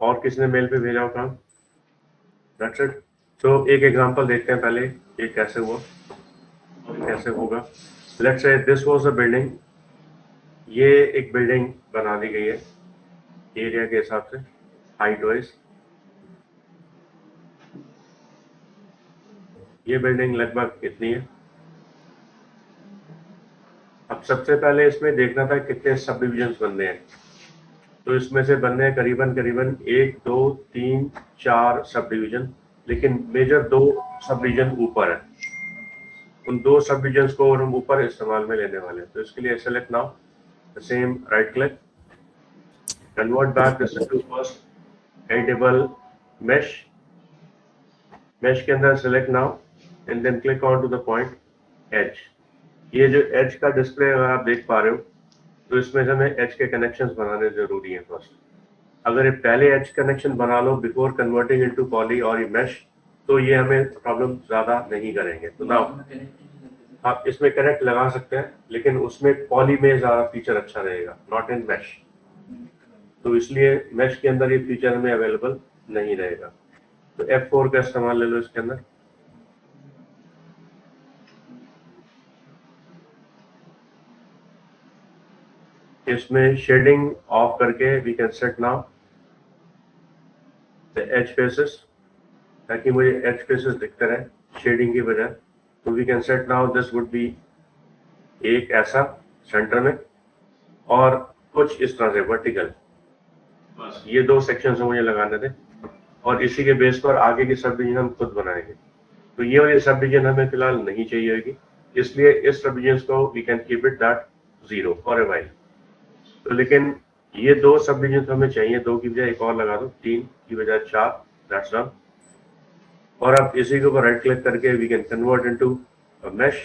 और किसने मेल पे भेजा हो काम? That's it. तो एक एग्जांपल देखते हैं पहले ये कैसे हुआ और कैसे होगा। Let's say this was a building. ये एक बिल्डिंग बना दी गई है एरिया के हिसाब से, हाइट वाइज। ये बिल्डिंग लगभग इतनी है। अब सबसे पहले इसमें देखना था कितने सब डिविजन्स बनने हैं। तो इसमें से बनने हैं करीबन करीबन 1 2 3 4 सब डिवीजन, लेकिन मेजर 2 सब डिवीजन ऊपर है। उन 2 सब डिविजन्स को हम ऊपर इस्तेमाल में लेने वाले हैं। तो इसके लिए select now the same, right click, convert back this to first editable mesh। mesh के अंदर select now and then click on to the point edge. ये जो एज का डिस्प्ले अगर आप देख पा रहे हो, तो इसमें से हमें एज के कनेक्शंस बनाने जरूरी हैं फर्स्ट। अगर ये पहले एज कनेक्शन बना लो बिफोर कन्वर्टिंग इनटू पॉली और ये mesh, तो ये हमें प्रॉब्लम ज्यादा नहीं करेंगे। तो नाउ आप इसमें कनेक्ट लगा सकते हैं, लेकिन उसमें पॉली में ज्यादा फीचर अच्छा रहेगा, नॉट इन mesh। तो इसलिए mesh के अंदर ये फीचर हमें अवेलेबल नहीं रहेगा। तो F4 का इस्तेमाल ले लो इसके अंदर। इसमें शेडिंग ऑफ करके we can set now the edge faces, ताकि मुझे एज फेसेस दिखते रहे शेडिंग की बजाय। तो we can set now this would be एक ऐसा सेंटर में और कुछ इस तरह से वर्टिकल। बस ये 2 सेक्शन मुझे लगाने थे और इसी के बेस पर आगे की सब डिवीजन हम खुद बनाएंगे। तो ये वाली सब डिवीजन हमें फिलहाल नहीं चाहिए होगी, इसलिए इस सब डिवीजन को we can keep it that 0 for a while. तो लेकिन ये 2 सब डिवीजन हमें चाहिए, 2 की बजाय एक और लगा दो, 3 की बजाय 4, दैट्स डन। और अब इसी के ऊपर राइट क्लिक करके we can convert into a mesh.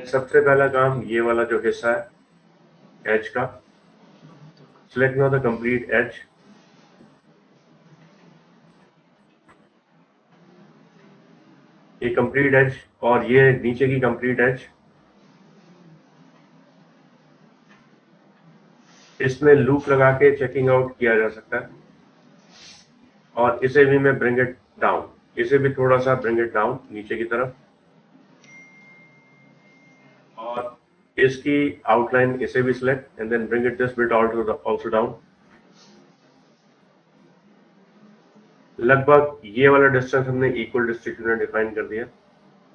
सबसे पहला काम ये वाला जो हिस्सा है एज का, select now the complete edge. ये कंप्लीट एज और ये नीचे की कंप्लीट एज, इसमें लूप लगा के चेकिंग आउट किया जा सकता है। और इसे भी मैं ब्रिंग इट डाउन, इसे भी थोड़ा सा ब्रिंग इट डाउन नीचे की तरफ। और इसकी आउटलाइन इसे भी select and then bring it this bit also down. लगभग ये वाला डिस्टेंस हमने इक्वल डिस्ट्रीब्यूशन में डिफाइन कर दिया।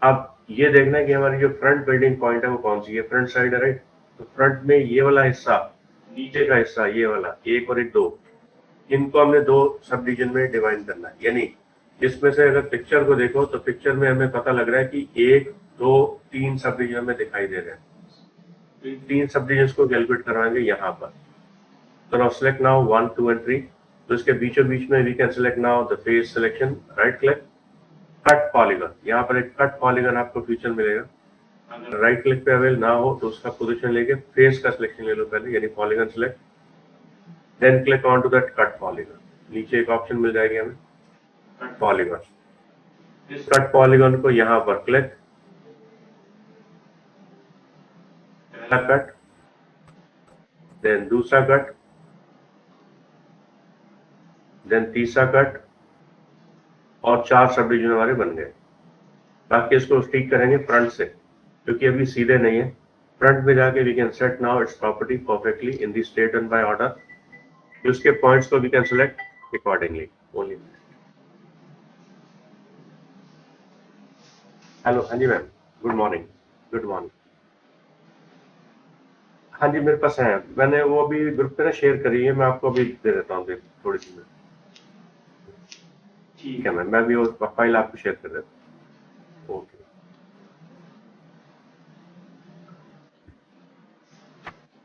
अब ये देखना है कि हमारी जो फ्रंट बिल्डिंग पॉइंट है वो कौन सी है, फ्रंट साइड है, राइट। तो फ्रंट में ये वाला हिस्सा, नीचे का हिस्सा, ये वाला 1 और 1 2, इनको हमने 2 सब डिवीजन में डिवाइड करना है। यानी इसमें से अगर पिक्चर को देखो तो पिक्चर में हमें पता लग रहा है कि 1 2 3 सब डिवीजन में दिखाई दे रहे हैं। तो इन 3 सब डिवीजन को कैलकुलेट करवाएंगे यहाँ पर। तो नाउ सेलेक्ट नाउ 1 2 एंड 3। तो इसके बीचों बीच में we can select now the face selection, right click, cut polygon. यहाँ पर एक कट पॉलीगन आपको फीचर मिलेगा। अगर राइट क्लिक पे अवेल ना हो तो उसका पोजीशन लेके फेस का सिलेक्शन ले लो पहले, यानी polygon select, then click on to that cut polygon. नीचे एक ऑप्शन मिल जाएगी हमें कट पॉलीगन। इस कट पॉलीगन को यहाँ पर क्लिक, पहला कट, देन दूसरा कट, देन तीसरा कट, और 4 सब डिवीजन हमारे बन गए। बाकी इसको ठीक करेंगे फ्रंट से, क्योंकि अभी सीधे नहीं है। फ्रंट में जाके we can set now its property perfectly in the state and by order. उसके पॉइंट्स को we can select accordingly only. Hello, हाँ जी ma'am, good morning. Good morning. हाँ जी मेरे पास है, मैंने वो अभी ग्रुप पे ना शेयर करी है, मैं आपको अभी दे देता हूँ थोड़ी सी में। ठीक है मैम, मैं भी वो फाइल आपको शेयर कर देता हूँ। ओके।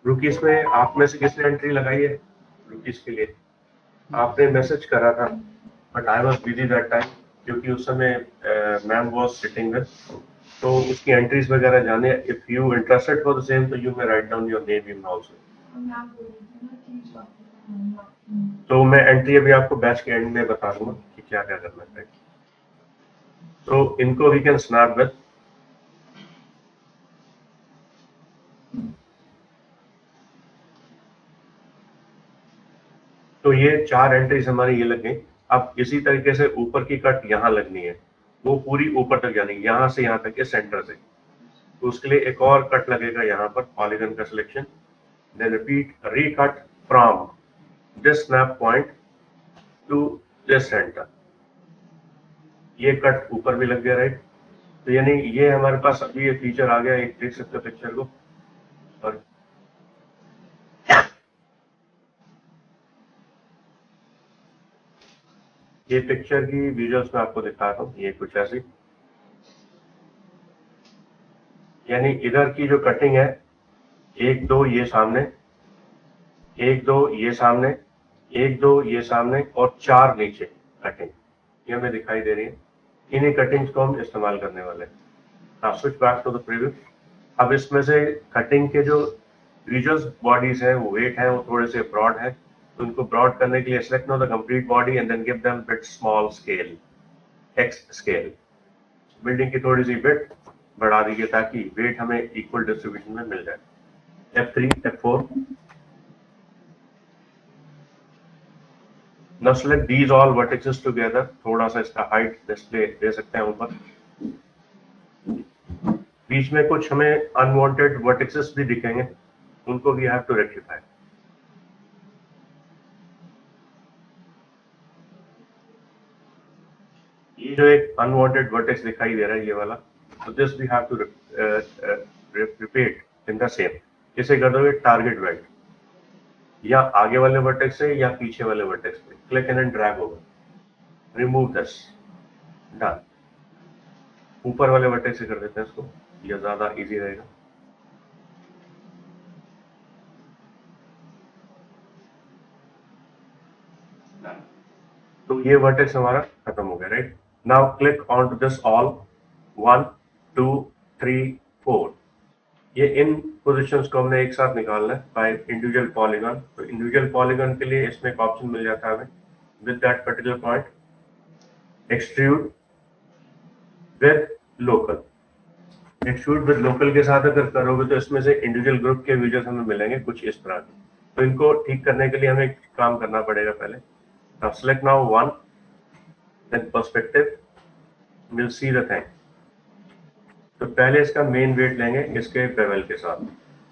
रुकीस में आप में से किसने एंट्री लगाई है रुकीस के लिए? आपने मैसेज करा था, but I was busy that time, क्योंकि उस समय मैम वॉज सिटिंग विद, तो उसकी एंट्रीज वगैरह जाने। If you interested for the same, तो you may write down your name in also. तो मैं एंट्री अभी आपको बैच के एंड में बता दूंगा कि क्या क्या करना है। तो इनको वी कैन स्नैप विद, तो ये 4 एंट्रीज हमारी ये लग गई। अब इसी तरीके से ऊपर की कट यहाँ लगनी है, वो पूरी ऊपर तक जानी, यहाँ से यहाँ तक के सेंटर से। तो उसके लिए एक और कट लगेगा यहाँ पर, पॉलीगन का selection, then repeat recut from this snap point to this centre. ये कट ऊपर भी लग गया, राइट। तो यानी ये हमारे पास अभी ये फीचर आ गया, एक देख सकते हो पिक्चर को। और ये पिक्चर की विजुअल्स में आपको दिखाता हूँ, ये कुछ ऐसी, यानी इधर की जो कटिंग है, 1 2 ये सामने, 1 2 ये सामने, 1 2 ये सामने और 4 नीचे कटिंग ये हमें दिखाई दे रही है। इन्हीं कटिंग्स को हम इस्तेमाल करने वाले हैं। Now switch back to the preview. अब इसमें से कटिंग के जो विजुअल्स बॉडीज है, वो वेट है, वो थोड़े से ब्रॉड है, तो उनको ब्रॉड करने के लिए select now the complete body and then give them bit small scale, X scale. Building की थोड़ी सी बिट बढ़ा दीजिए ताकि वेट हमें इक्वल डिस्ट्रीब्यूशन में मिल जाए। F3 F4। Now select these all vertices together। थोड़ा सा इसका हाइट डिस्प्ले दे सकते हैं ऊपर। बीच में कुछ हमें अनवांटेड वर्टिसेस भी दिखेंगे, उनको भी हैव टू रेक्टिफाई। ये जो एक अनवांटेड वर्टेक्स दिखाई दे रहा है, ये वाला, तो this we have to repeat in the same. इसे कर दोगे टारगेट वेट, या आगे वाले वर्टेक्स से या पीछे वाले वर्टेक्स पे क्लिक एंड ड्रैग होगा, रिमूव दिस, डन। ऊपर वाले वर्टेक्स से कर देते हैं इसको, ये ज्यादा इजी रहेगा। तो ये वर्टेक्स हमारा खत्म हो गया, right. Now click on to this all, 1 2 3 4। ये इन पोजीशंस को हमने एक साथ निकालना है बाय इंडिविजुअल पॉलीगन। तो इंडिविजुअल पॉलीगन के लिए इसमें एक ऑप्शन मिल जाता है हमें, with that particular point extrude with local. Extrude with local के साथ अगर करोगे तो इसमें से इंडिविजुअल ग्रुप के विजुअल्स हमें मिलेंगे कुछ इस तरह के। तो इनको ठीक करने के लिए हमें एक काम करना पड़ेगा पहले। Now select now 1, then perspective, will see the thing. तो पहले इसका मेन वेट लेंगे इसके बेवल के साथ।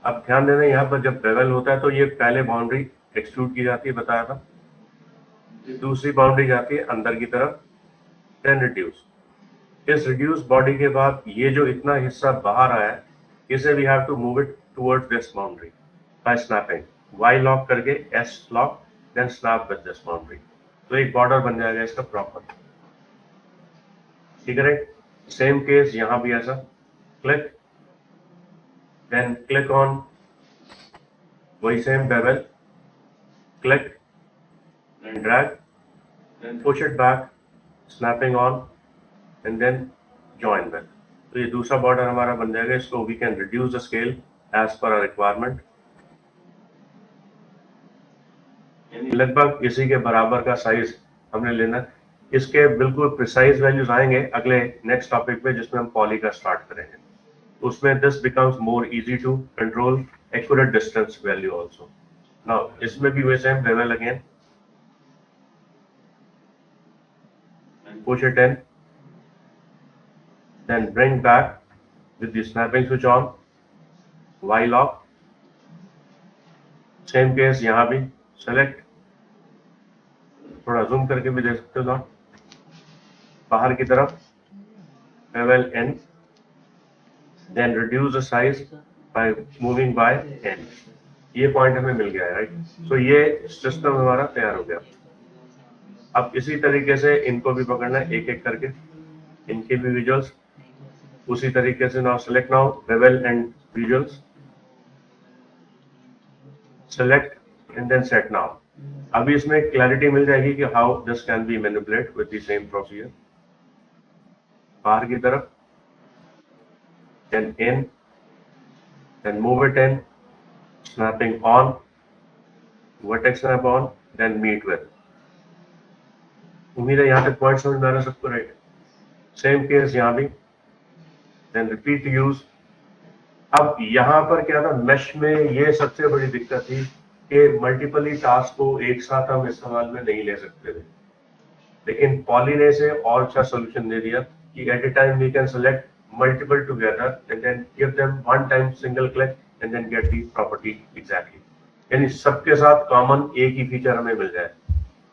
अब ध्यान देना, यहाँ पर जब बेवल होता है तो ये पहले बाउंड्री एक्सट्रूड की जाती है, बताया था। दूसरी बाउंड्री जाती है अंदर की तरफ, देन रिड्यूस। इस रिड्यूस बॉडी के बाद ये जो इतना हिस्सा बाहर आया है, इसे we have to move it towards this boundary by snapping, Y lock करके S lock, then snap with this boundary. तो एक बॉर्डर बन जाएगा इसका प्रॉपर, ठीक है। सेम केस यहाँ भी ऐसा, क्लिक, then click on वही same bevel, click and drag, then push it back, snapping on and then join with। तो ये दूसरा बॉर्डर हमारा बन जाएगा। इसको we can reduce the scale as per our requirement। लगभग इसी के बराबर का साइज हमने लेना। इसके बिल्कुल प्रिसाइज वैल्यूज आएंगे अगले नेक्स्ट टॉपिक पे, जिसमें हम पॉली का स्टार्ट करेंगे। उसमें this becomes more easy to control accurate distance value also। Now इसमें भी वैसे हम bevel again, push it in, then bring back with the snapping switch on, Y lock, same case यहाँ भी select, थोड़ा zoom करके भी देख सकते हो आप, बाहर की तरफ bevel in, then reduce the size by moving by n। ये पॉइंट हमें मिल गया है, राइट। तो ये सिस्टम हमारा तैयार हो गया। अब इसी तरीके से इनको भी पकड़ना है एक एक करके, इनके भी विजुअल्स उसी तरीके से। Now select now bevel and visuals, select and then set. Now अभी इसमें क्लैरिटी मिल जाएगी कि how this can be manipulate with the same procedure. बाहर की तरफ, then in, then move it in, snapping on, vertex snap on, then meet with. उम्मीद है यहाँ तक पॉइंट समझ में आ रहा है सबको, राइट। सेम केस यहाँ भी, देन रिपीट यूज। अब यहाँ पर क्या था, मेश में ये सबसे बड़ी दिक्कत थी कि मल्टीपल ही टास्क को एक साथ हम इस्तेमाल में नहीं ले सकते थे, लेकिन पॉली ने से और अच्छा सोल्यूशन दे दिया कि at a time we can select multiple together and then give them one time single click and then get the property exactly, यानी सबके साथ कॉमन एक ही फीचर हमें मिल जाए।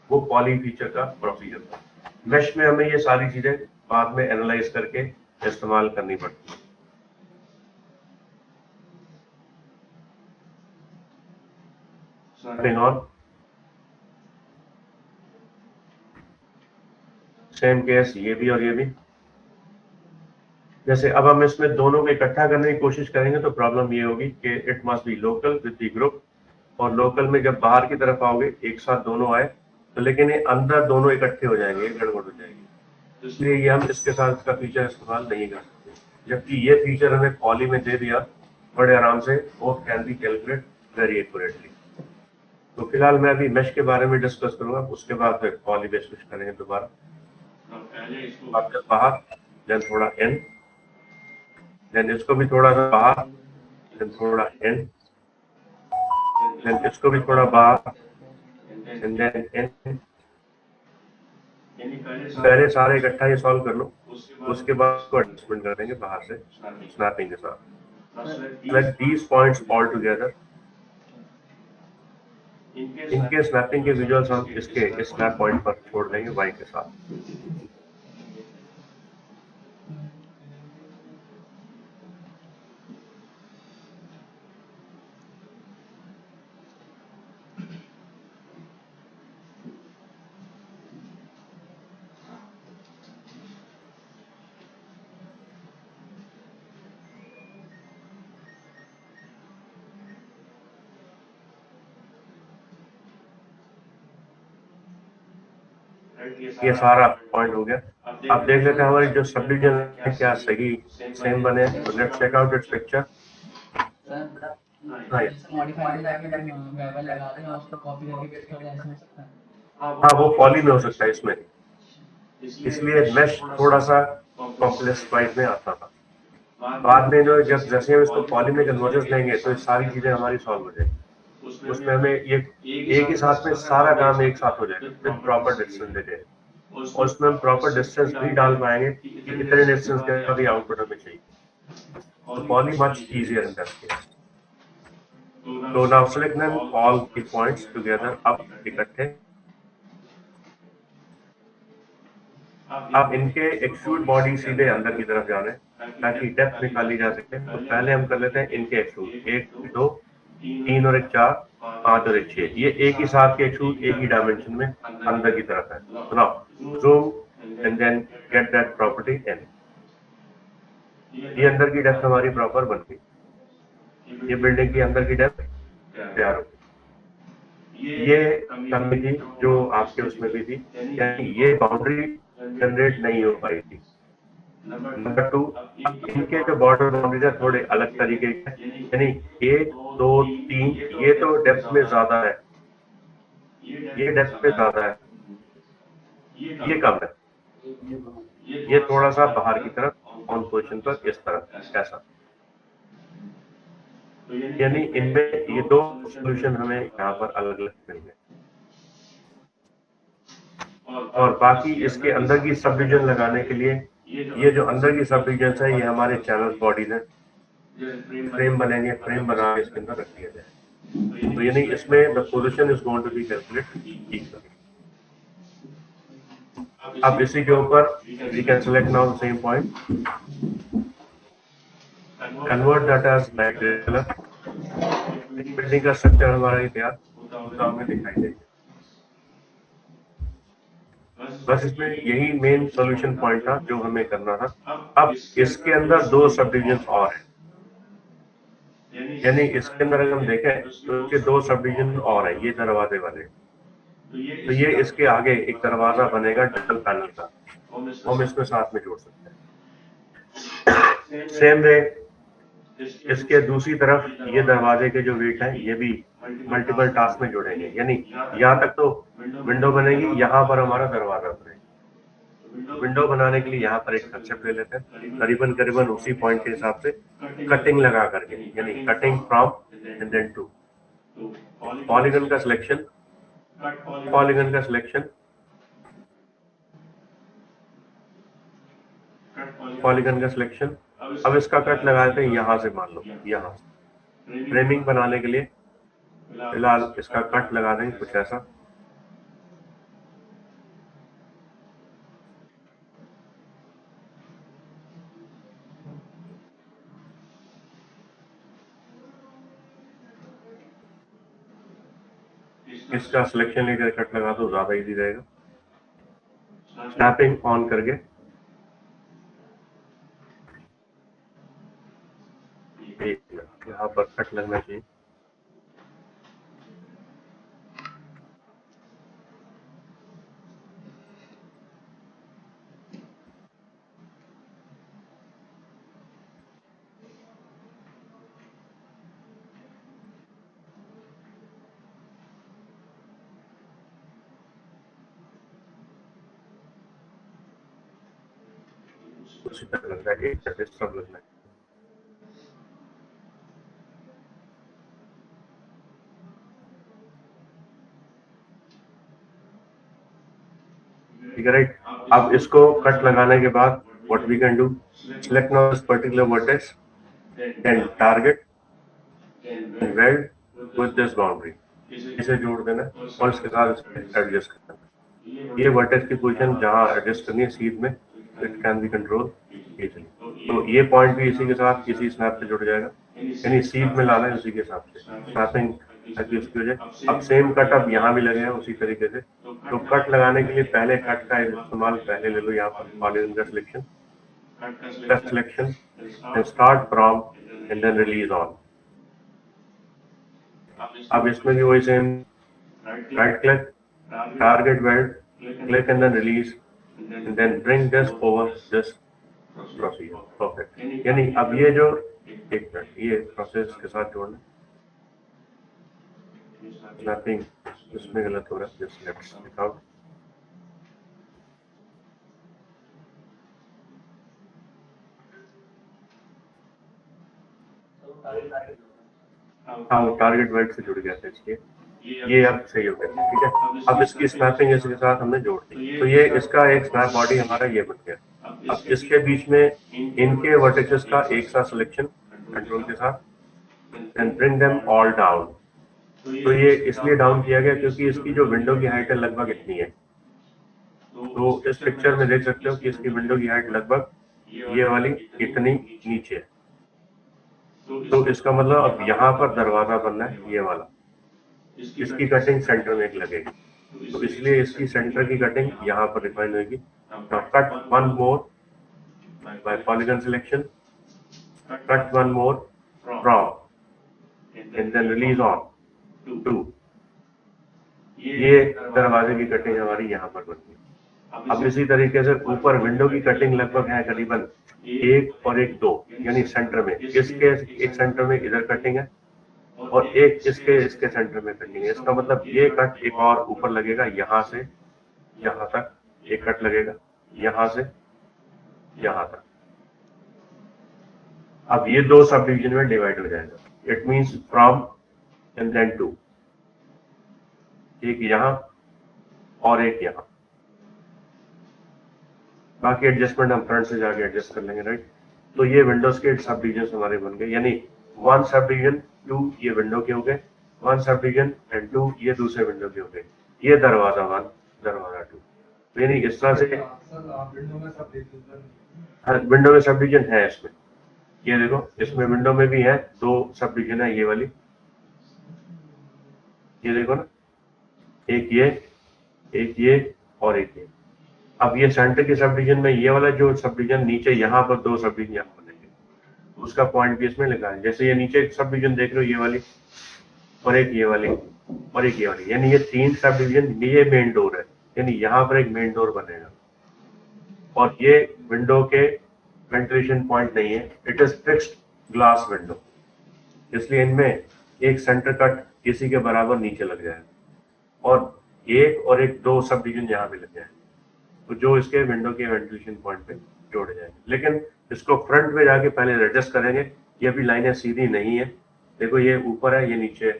वो पॉली फीचर का प्रोसीजर था। मेश में हमें ये सारी चीजें बाद में एनालाइज करके इस्तेमाल करनी पड़ती है। सेम केस ये भी और ये भी। जैसे अब हम इसमें दोनों को इकट्ठा करने की कोशिश करेंगे तो प्रॉब्लम ये होगी कि it must be local with the group, और लोकल में जब बाहर की तरफ आओगे एक साथ दोनों आए तो, लेकिन ये अंदर दोनों इकट्ठे हो जाएंगे, गड़बड़ हो जाएगी, तो इसलिए ये हम इसके साथ इसका फीचर इस्तेमाल नहीं कर सकते। जबकि ये फीचर हमें पॉली में दे दिया बड़े आराम से, वो can be calculate very accurately. तो फिलहाल मैं अभी मेश के बारे में डिस्कस करूंगा, उसके बाद फिर पॉली पे स्विच करेंगे दोबारा। बाहर, देन थोड़ा इन, देन इसको भी थोड़ा सा बाहर, देन थोड़ा इन, देन इसको भी थोड़ा बाहर, एंड देन इन। पहले सारे इकट्ठा ही सॉल्व कर लो, उसके बाद इसको एडजस्टमेंट कर देंगे बाहर से स्नैपिंग के साथ। Select these points all together. इनके स्नैपिंग के विजुअल्स हम इसके स्नैप पॉइंट पर छोड़ देंगे वाई के साथ। ये सारा पॉइंट हो गया। अब देख लेते हैं हमारी जो सबडिविजन है क्या सही सेम बने। तो let's check out its picture. हाँ, वो पॉली में हो सकता है इसमें, इसलिए मेश थोड़ा सा कॉम्प्लेक्स वाइज में आता था। बाद में जो जब जैसे हम इसको पॉली में कन्वर्जन लेंगे तो ये सारी चीजें हमारी सॉल्व हो जाएगी। उसमें हमें ये एक ही साथ में सारा काम एक साथ हो जाएगा विद प्रॉपर डिस्टेंस देते हैं, और उसमें हम प्रॉपर डिस्टेंस भी डाल पाएंगे कि इतने डिस्टेंस का भी आउटपुट हमें चाहिए। तो poly much easier in that case. तो now select them all the points together, अब इकट्ठे। अब इनके एक्सट्रूड बॉडी सीधे अंदर की तरफ जाने ताकि डेप्थ निकाली जा सके। तो पहले हम कर लेते हैं इनके एक्सट्रूड, 1 2 3 और 1 4 5 और 1 6। ये एक ही साथ के एक्सट्रूड एक ही डायमेंशन में अंदर की तरफ है। तो now zoom and then get that property in. ये अंदर की डेप्थ हमारी प्रॉपर बन गई। ये बिल्डिंग की अंदर की डेप्थ तैयार हो गई। ये कमी थी जो आपके उसमें भी थी, यानी ये बाउंड्री जनरेट नहीं हो पाई थी। नंबर 2, इनके जो बॉर्डर बाउंड्रीज है थोड़े अलग तरीके के, यानी 1 2 3 ये तो डेप्थ में ज्यादा है, ये डेप्थ में ज्यादा है, ये कम है, ये थोड़ा सा बाहर की तरफ ऑन पोजीशन पर इस तरफ ऐसा। यानी इनमें ये दो सोल्यूशन हमें यहाँ पर अलग अलग मिल गए। और बाकी इसके अंदर की सब डिवीजन लगाने के लिए ये जो अंदर की सब डिवीजन है ये हमारे चैनल बॉडीज है। फ्रेम बनेंगे, फ्रेम बना के इसके अंदर रख दिया जाए। तो यानी इसमें the position is going to be calculated equally. अब इसी के ऊपर we can select now the same point, convert data edge rectangular. Building का स्ट्रक्चर हमारा ही तैयार होता हमें दिखाई देगा। बस इसमें यही मेन सॉल्यूशन पॉइंट था जो हमें करना था। अब इसके अंदर दो सब डिविजन और हैं, यानी इसके अंदर अगर हम देखें तो इसके दो सब डिविजन और हैं, ये दरवाजे वाले। तो ये इसके आगे एक दरवाजा बनेगा डबल पैनल का, हम इसमें साथ में जोड़ सकते हैं। सेम वे इसके दूसरी तरफ ये दरवाजे के जो वेट है ये भी मल्टीपल टास्क में जुड़ेंगे, यानी यहाँ तक तो विंडो बनेगी, यहाँ पर हमारा दरवाजा बनेगा। विंडो बनाने के लिए यहाँ पर एक कंसेप्ट ले लेते हैं, करीबन करीबन उसी पॉइंट के हिसाब से कटिंग लगा करके, यानी cutting from and then to. Polygon का सिलेक्शन, पॉलीगन का सिलेक्शन, पॉलीगन का सिलेक्शन। अब इसका कट लगाते हैं यहां से, मान लो यहां से फ्रेमिंग बनाने के लिए फिलहाल इसका कट लगा देंगे कुछ ऐसा। इसका सिलेक्शन लेकर कट लगा दो, ज्यादा इजी रहेगा। स्नैपिंग ऑन करके यहाँ पर कट लगना चाहिए। उसी तरह लग रहा है, एक तरह से सब लगना है। ठीक है, राइट। अब इसको कट लगाने के बाद what we can do, select now this particular vertex and target and weld with this boundary, इसे जोड़ देना और इसके साथ एडजस्ट करना। ये वर्टेक्स की पोजीशन जहां एडजस्ट करनी है सीध में, it can be control easily. तो ये पॉइंट भी इसी के साथ इसी स्नैप से जुड़ जाएगा, यानी सीध में लाना है उसी के हिसाब से स्नैपिंग ताकि उसकी वजह। अब सेम कट अब यहाँ भी लगेगा उसी तरीके से। तो कट लगाने के लिए पहले कट का इस्तेमाल पहले ले लो, यहाँ पर पॉलीगन का selection, and start from and then release on. अब इसमें भी वही same, right click, target weld, click and then release, and then bring this over this procedure. Perfect. यानी अब ये जो एक मिनट ये प्रोसेस के साथ जोड़ना, स्नैपिंग इसमें गलत हो रहा है, जस्ट लेट्स चेक आउट। हाँ वो टारगेट वेल्ड से जुड़ गया था, इसलिए ये अब सही हो गया। ठीक है, अब इसकी स्नैपिंग इसके साथ हमने जोड़ दी, तो ये इसका एक स्नैप बॉडी हमारा ये बन गया। अब इसके बीच में इनके वर्टिसेस का एक साथ सिलेक्शन कंट्रोल के साथ, and bring them all down. तो ये इसलिए डाउन किया गया क्योंकि इसकी जो विंडो की हाइट है लगभग इतनी है। तो इस पिक्चर में देख सकते हो कि इसकी विंडो की हाइट लगभग ये वाली इतनी नीचे है। तो इसका मतलब अब यहाँ पर दरवाजा बनना है ये वाला, इसकी कटिंग सेंटर में एक लगेगी, तो इसलिए इसकी सेंटर की कटिंग यहाँ पर रिफाइन होगी। Cut one more by polygon selection, cut one more from and then release on to. ये दरवाजे की कटिंग हमारी यहाँ पर बनती है। अब इसी तरीके से ऊपर विंडो की कटिंग लगभग है करीबन 1 और 1 2, यानी सेंटर में इसके एक सेंटर में इधर कटिंग है और एक इसके सेंटर में कटिंग है। इसका मतलब ये कट एक और ऊपर लगेगा, यहाँ से यहाँ तक एक कट लगेगा, यहाँ से यहाँ तक। अब ये दो सब डिवीजन में डिवाइड हो जाएगा, it means from and then to, एक यहाँ और एक यहाँ। बाकी एडजस्टमेंट हम फ्रंट से जाके एडजस्ट कर लेंगे, राइट। तो ये विंडोज के सब डिवीजन हमारे बन गए, यानी 1 सब डिवीजन 2 ये विंडो के हो गए, 1 सब डिवीजन एंड 2 ये दूसरे विंडो के हो गए। ये दरवाजा 1 दरवाजा 2, यानी इस तरह से विंडो में सब डिवीजन है इसमें। ये देखो इसमें विंडो में भी है 2 सब डिवीजन है, ये वाली, ये देखो ना, एक ये और एक ये। अब ये सेंटर के सब डिवीजन में ये वाला जो सब डिवीजन नीचे यहाँ पर 2 सब डिवीजन यहाँ बनेंगे, उसका पॉइंट भी इसमें लिखा है। जैसे ये नीचे एक सब डिवीजन देख रहे हो, ये वाली और एक ये वाली और एक ये वाली, यानी ये 3 सब डिवीजन। ये मेन डोर है, यानी यहाँ पर एक मेन डोर बनेगा और ये विंडो के वेंटिलेशन पॉइंट नहीं है, it is fixed glass window, इसलिए इनमें एक सेंटर कट इसी के बराबर नीचे लग जाएगा और एक 2 सब डिवीजन यहाँ भी लग जाएगा, तो जो इसके विंडो के वेंटिलेशन पॉइंट पे जोड़े जाएंगे। लेकिन इसको फ्रंट में जाके पहले एडजस्ट करेंगे, ये भी लाइनें सीधी नहीं है, देखो ये ऊपर है ये नीचे है,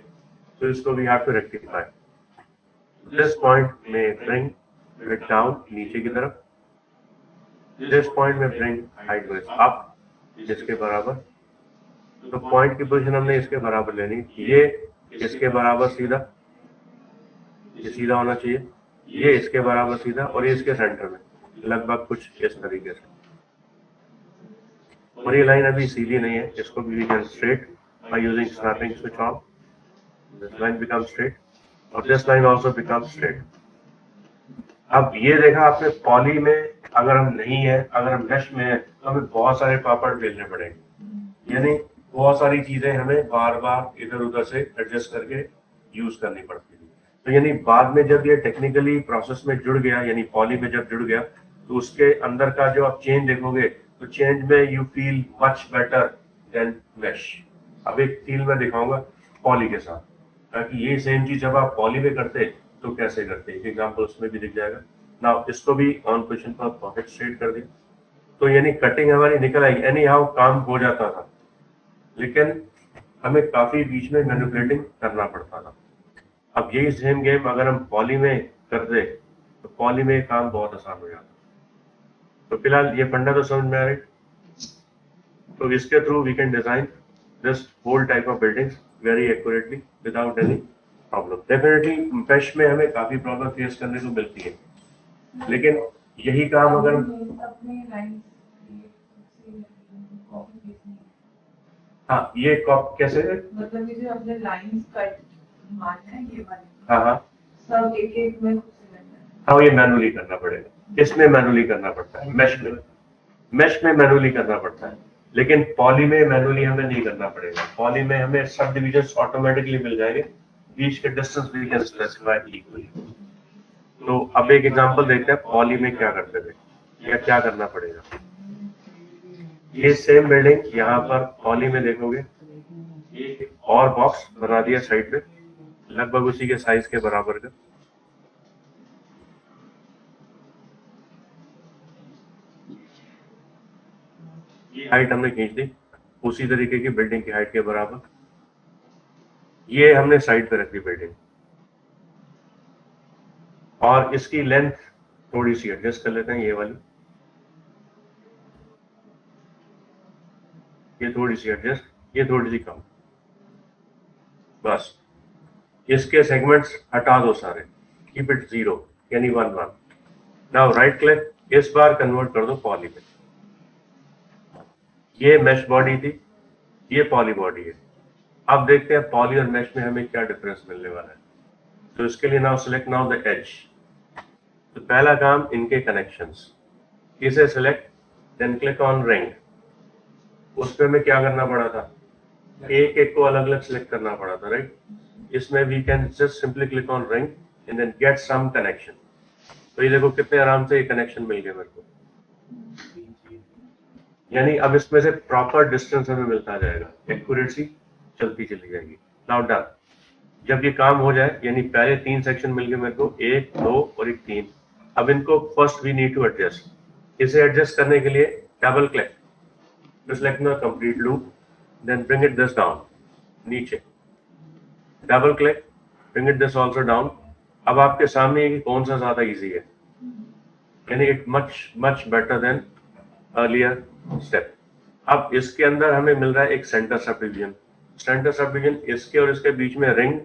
तो इसको we have to rectify. This point में ब्रिंग इट डाउन नीचे की तरफ, दिस पॉइंट में ब्रिंग हाइट वाइज अप इसके बराबर। तो पॉइंट की पोजीशन हमने इसके बराबर लेनी, ये इसके बराबर सीधा, ये सीधा होना चाहिए, ये इसके बराबर सीधा और ये इसके सेंटर में लगभग कुछ इस तरीके से। और ये लाइन अभी सीधी नहीं है, इसको भी we can straight by using snapping switch on. This line become straight और this line also become straight. अब ये देखा आपने, पॉली में अगर हम नहीं है, अगर हम मेश में है, तो हमें बहुत सारे पापड़ बेलने पड़ेंगे, यानी बहुत सारी चीजें हमें बार बार इधर उधर से एडजस्ट करके यूज करनी पड़ती है। तो यानी बाद में जब ये टेक्निकली प्रोसेस में जुड़ गया, यानी पॉली में जब जुड़ गया, तो उसके अंदर का जो आप चेंज देखोगे, तो चेंज में you feel much better then mesh. अब एक फील मैं दिखाऊंगा पॉली के साथ, ताकि ये सेम चीज जब आप पॉली में करते तो कैसे करते, एक एग्जाम्पल उसमें भी दिख जाएगा ना। इसको भी ऑन पोजिशन पर पॉकेट स्ट्रेट कर दिया, तो यानी कटिंग हमारी निकल आई, एनी हाउ काम हो जाता था, लेकिन हमें काफी बीच में मैनिपुलेटिंग करना पड़ता था। अब यही सेम गेम अगर हम पॉली में करते तो पॉली में काम बहुत आसान हो जाता। तो फिलहाल ये फंडा तो समझ में आ रही। तो इसके through we can design this whole type of buildings very accurately without any problem. Definitely mesh में हमें काफी प्रॉब्लम फेस करने को मिलती है, लेकिन यही काम अगर हाँ, ये कॉप कैसे है, मतलब ये जो अपने लाइंस कट मारना है ये वाले, हाँ सब एक एक में हाँ, ये मैनुअली करना पड़ेगा, इसमें मैनुअली करना पड़ता है, मेश में मैनुअली करना पड़ता है, लेकिन पॉली में मैनुअली हमें नहीं करना पड़ेगा। पॉली में हमें सब डिविजन्स ऑटोमेटिकली मिल जाएंगे, बीच के distance we can specify equally. तो अब एक एग्जांपल देखते हैं पॉली में क्या करते थे या क्या करना पड़ेगा। ये सेम बिल्डिंग यहाँ पर पॉली में देखोगे, एक और बॉक्स बना दिया साइड पे, लगभग उसी के साइज के बराबर का। हाइट हमने खींच दी उसी तरीके की बिल्डिंग की हाइट के बराबर, ये हमने साइड पे रख दी बिल्डिंग, और इसकी लेंथ थोड़ी सी एडजस्ट कर लेते हैं, ये वाली, ये थोड़ी सी एडजस्ट, ये थोड़ी सी कम, बस इसके सेगमेंट्स हटा दो सारे, कीप इट 0 यानी 1 1। नाउ राइट क्लिक, इस बार कन्वर्ट कर दो पॉली में। ये मेश बॉडी थी, ये पॉली बॉडी है। अब देखते हैं पॉली और मेश में हमें क्या डिफरेंस मिलने वाला है। तो इसके लिए now select now the edge. तो पहला काम इनके कनेक्शंस, इसे select, then click on ring. उस पे हमें क्या करना पड़ा था, एक एक को अलग अलग सिलेक्ट करना पड़ा था, राइट। इसमें we can just simply click on ring and then get some connection. तो ये देखो कितने आराम से ये कनेक्शन मिल गया मेरे को, यानी अब इसमें से प्रॉपर डिस्टेंस हमें मिलता जाएगा, एक्यूरेसी चलती चली जाएगी। Now done. जब ये काम हो जाए, यानी पहले 3 सेक्शन मिल गए मेरे को, 1 2 और एक 3। अब इनको first we need to adjust. इसे एडजस्ट करने के लिए double click, select the complete loop, then bring it this down नीचे, double click, bring it this also down. अब आपके सामने कि कौन सा ज्यादा इजी है, यानी it much better then earlier step. अब इसके अंदर हमें मिल रहा है एक centre sub division. Centre sub division इसके और इसके बीच में रिंग,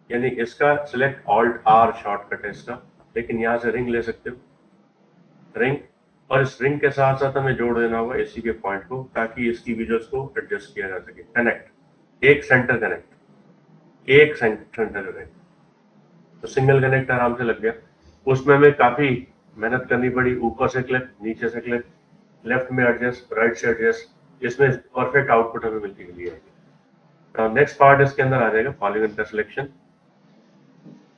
यानी इसका सिलेक्ट ऑल्ट आर शॉर्टकट है इसका, लेकिन यहां से रिंग ले सकते हो, रिंग। और इस रिंग के साथ साथ हमें जोड़ देना होगा इसी के पॉइंट को, ताकि इसकी विजुअल्स को एडजस्ट किया जा सके। कनेक्ट, एक सेंटर कनेक्ट, एक सेंटर कनेक्ट, तो सिंगल कनेक्ट आराम से लग गया। उसमें हमें काफी मेहनत करनी पड़ी, ऊपर से क्लिक, नीचे से क्लिक, लेफ्ट में एडजस्ट, राइट से एडजस्ट, इसमें परफेक्ट आउटपुट हमें मिलती चली जाएगी। नेक्स्ट पार्ट इसके अंदर आ जाएगा पॉलीगन का सिलेक्शन।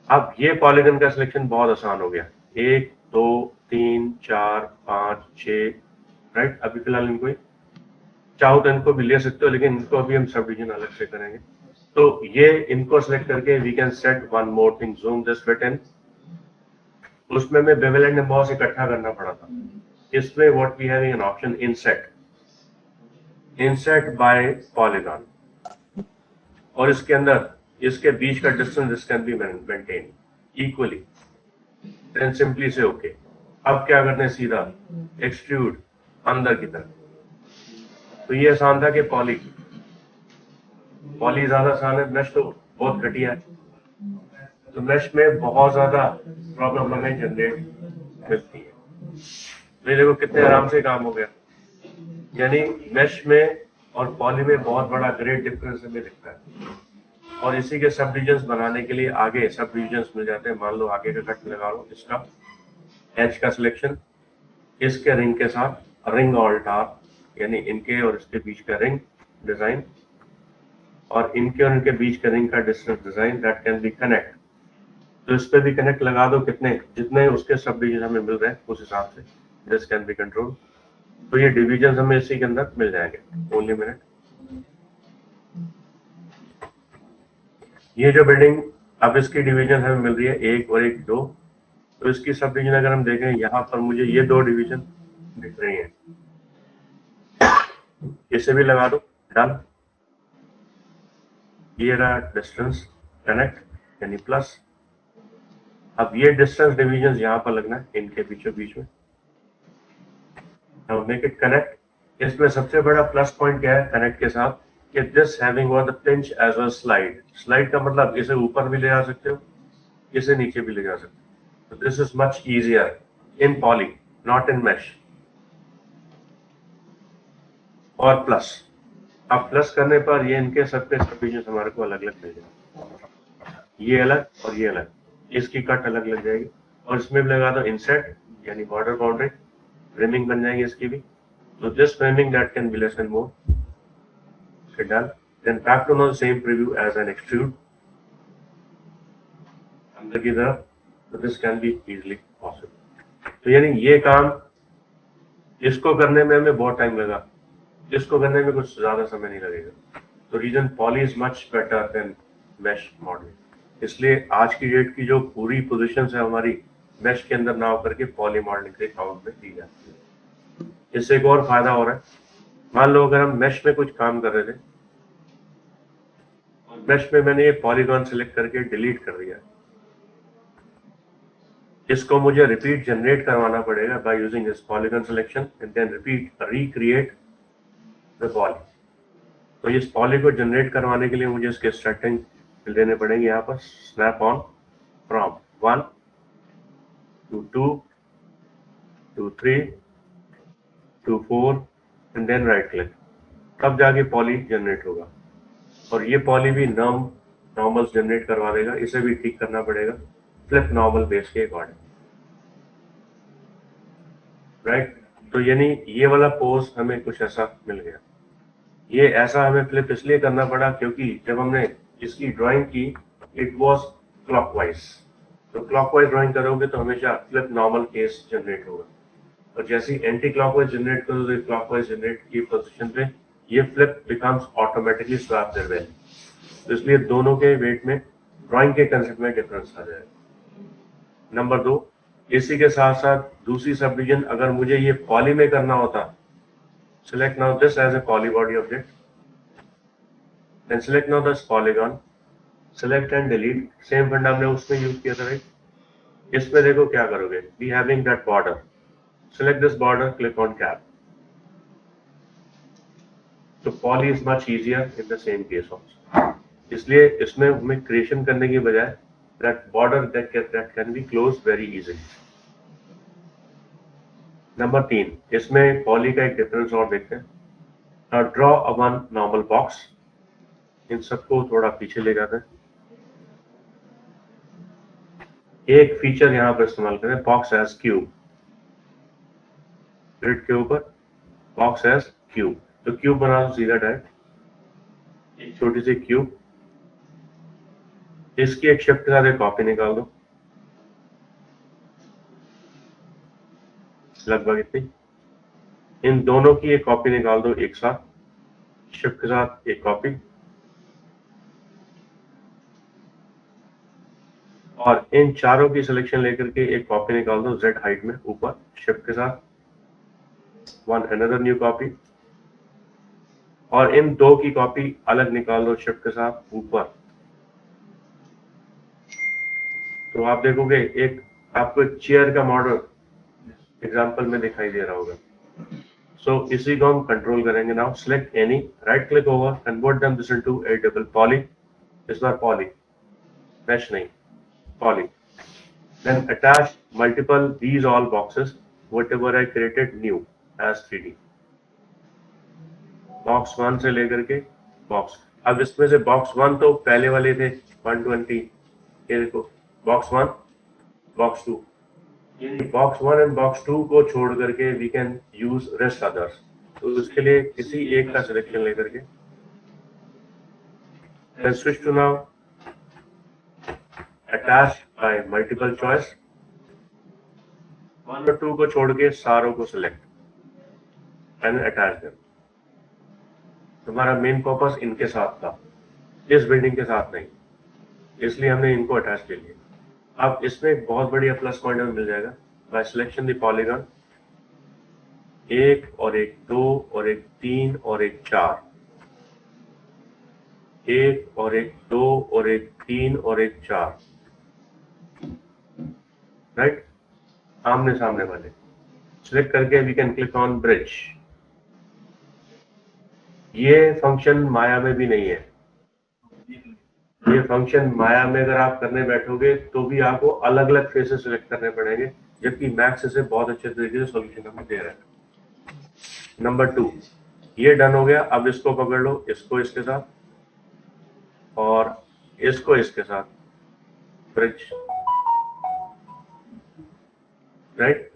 अब ये पॉलीगन का सिलेक्शन बहुत आसान हो गया, 1 2 3 4 5 6, राइट। अभी फिलहाल इनको ही चाहो तो इनको भी ले सकते हो, लेकिन इनको अभी हम सब डिवीजन अलग से करेंगे। तो ये इनको सिलेक्ट करके we can set one more thing, zoom this bit in. उसमें मैं बेवलेंट एम्बॉस इकट्ठा करना पड़ा था। इसमें what we have an option insert, insert by polygon, और इसके अंदर इसके बीच का distance this can be maintain equally, then simply say okay. अब क्या करते हैं, सीधा एक्सट्रूड अंदर की तरफ। तो ये आसान था कि पॉली ज्यादा आसान है, मेश तो बहुत घटिया है। तो मेश में बहुत ज्यादा प्रॉब्लम हमें जनरेट मिलती है। तो ये देखो कितने आराम से काम हो गया। यानी मेश में और पॉली में बहुत बड़ा ग्रेट डिफरेंस हमें दिखता है। और इसी के सब डिविजन्स बनाने के लिए आगे सब डिविजन्स मिल जाते हैं। मान लो आगे का कट लगा लो, इसका एच का सिलेक्शन, इसके रिंग के साथ रिंग ऑल्टार, यानी इनके और इसके बीच का रिंग डिजाइन, और इनके और इनके बीच का रिंग का distance design that can B connect. तो इस पे भी कनेक्ट लगा दो, कितने जितने उसके सब डिवीजन हमें मिल रहे हैं उस हिसाब से दिस कैन बी कंट्रोल। तो ये डिवीजन हमें इसी के अंदर मिल जाएंगे। ओनली मिनट, ये जो बिल्डिंग अब इसकी डिवीजन हमें मिल रही है 1 और 1 2, तो इसकी सब डिवीजन अगर हम देखें यहाँ पर मुझे ये 2 डिवीजन दिख रही हैं, इसे भी लगा दो, डन। ये रहा डिस्टेंस कनेक्ट यानी प्लस। अब ये डिस्टेंस डिवीजन यहाँ पर लगना है इनके बीचों बीच में। Now make it connect. इसमें सबसे बड़ा प्लस पॉइंट क्या है कनेक्ट के साथ, कि this having one the pinch edge well slide. Slide का मतलब इसे ऊपर भी ले जा सकते हो, इसे नीचे भी ले जा सकते हो। तो this is much easier in poly, not in mesh. और प्लस, अब प्लस करने पर ये इनके सबके सब डिवीजन हमारे को अलग अलग मिल जाएंगे, ये अलग और ये अलग, इसकी कट अलग लग जाएगी। और इसमें भी लगा दो इंसेट यानी बॉर्डर बाउंड्री, फ्रेमिंग बन जाएंगे इसकी भी। तो this framing that can be less and more, done. Then back to no same preview as an extrude अंदर की तरफ। तो this can be easily possible. तो यानी ये काम इसको करने में हमें बहुत टाइम लगा, इसको करने में कुछ ज्यादा समय नहीं लगेगा। तो region poly is much better than mesh modelling. इसलिए आज की डेट की जो पूरी पोजीशन है हमारी मैश के अंदर ना होकर के पॉली मॉडलिंग के अकाउंट में दी जाती है। इससे एक और फायदा हो रहा है, मान लो अगर हम मैश में कुछ काम कर रहे थे, मैश में मैंने ये पॉलीगॉन सिलेक्ट करके डिलीट कर दिया, इसको मुझे रिपीट जनरेट करवाना पड़ेगा by using this polygon selection and then repeat recreate the poly. तो इस पॉली को जनरेट करवाने के लिए मुझे इसके सेटिंग देने पड़ेंगे। यहाँ पर snap on from 1 to 2 to 3 to 4 and then right click, तब जाके पॉली जनरेट होगा। और ये पॉली भी नॉर्मल्स जनरेट करवा देगा। इसे भी ठीक करना पड़ेगा फ्लिप नॉर्मल बेस के अकॉर्डिंग, राइट। तो यानी ये वाला पोज हमें कुछ ऐसा मिल गया। ये ऐसा हमें फ्लिप इसलिए करना पड़ा क्योंकि जब हमने इसकी ड्राइंग की इट वाज क्लॉकवाइज। तो क्लॉकवाइज ड्राइंग करोगे तो हमेशा फ्लिप नॉर्मल केस जनरेट होगा, और जैसे ही एंटी क्लॉकवाइज जनरेट करोगे क्लॉकवाइज जनरेट की पोजीशन पे ये flip becomes automatically swap their value. तो इसलिए दोनों के वेट में ड्राइंग के कंसेप्ट में डिफरेंस आ जाएगा। नंबर 2, इसी के साथ साथ दूसरी सब डिवीजन अगर मुझे ये पॉली में करना होता, select now this as a poly body object, then select now this polygon, select and delete, same फंडा हमने उसमें यूज किया था, राइट। इसमें देखो क्या करोगे, be having that border, select this border, click on cap. तो poly is much easier in the same case also, इसलिए इसमें हमें क्रिएशन करने की बजाय that border that can be closed very easily. Number 3, इसमें पॉली का एक डिफरेंस और देखते हैं। Now draw a one normal box, इन सबको थोड़ा पीछे ले जाते हैं। एक फीचर यहाँ पर इस्तेमाल करें, बॉक्स एज क्यूब, ग्रिड के ऊपर बॉक्स एज क्यूब। तो क्यूब बना दो सीधा डायरेक्ट, एक छोटी सी क्यूब, इसकी एक शिफ्ट के साथ एक कॉपी निकाल दो, लगभग इतनी। इन दोनों की एक कॉपी निकाल दो एक साथ, शिफ्ट के साथ एक कॉपी, और इन चारों की सिलेक्शन लेकर के एक कॉपी निकाल दो जेड हाइट में ऊपर, शिफ्ट के साथ वन अनदर न्यू कॉपी, और इन दो की कॉपी अलग निकाल दो शिफ्ट के साथ ऊपर, तो आप देखोगे एक आपको एक चेयर का मॉडल एग्जांपल में दिखाई दे रहा होगा। सो इसी को हम कंट्रोल करेंगे। Now select any, right click over, convert them this into editable poly, इस बार पॉली, mesh नहीं, poly. Then attach multiple these all boxes, whatever I created new as 3D. Box 1 से लेकर के बॉक्स, अब इसमें से बॉक्स 1 तो पहले वाले थे 120, ये देखो box 1, box 2, box 1 and box 2 को छोड़ करके we can use rest others. तो इसके लिए किसी एक का सिलेक्शन लेकर के then switch to now attach by multiple choice, 1 और 2 को छोड़ के सारों को सिलेक्ट एंड अटैच देम। हमारा मेन पर्पस इनके साथ था, इस बिल्डिंग के साथ नहीं, इसलिए हमने इनको अटैच कर लिया। अब इसमें एक बहुत बढ़िया प्लस पॉइंट हमें मिल जाएगा बाय सिलेक्शन द पॉलीगॉन, 1 और 1 2 और 1 3 और 1 4, 1 और 1 2 और 1 3 और 1 4, राइट, आमने सामने वाले सिलेक्ट करके we can click on bridge. ये फंक्शन माया में भी नहीं है, ये फंक्शन माया में अगर आप करने बैठोगे तो भी आपको अलग अलग फेसेस सिलेक्ट करने पड़ेंगे, जबकि मैक्स इसे बहुत अच्छे तरीके से सॉल्यूशन हमें दे रहा है। नंबर 2 ये डन हो गया। अब इसको पकड़ लो, इसको इसके साथ और इसको इसके साथ, ब्रिज, राइट।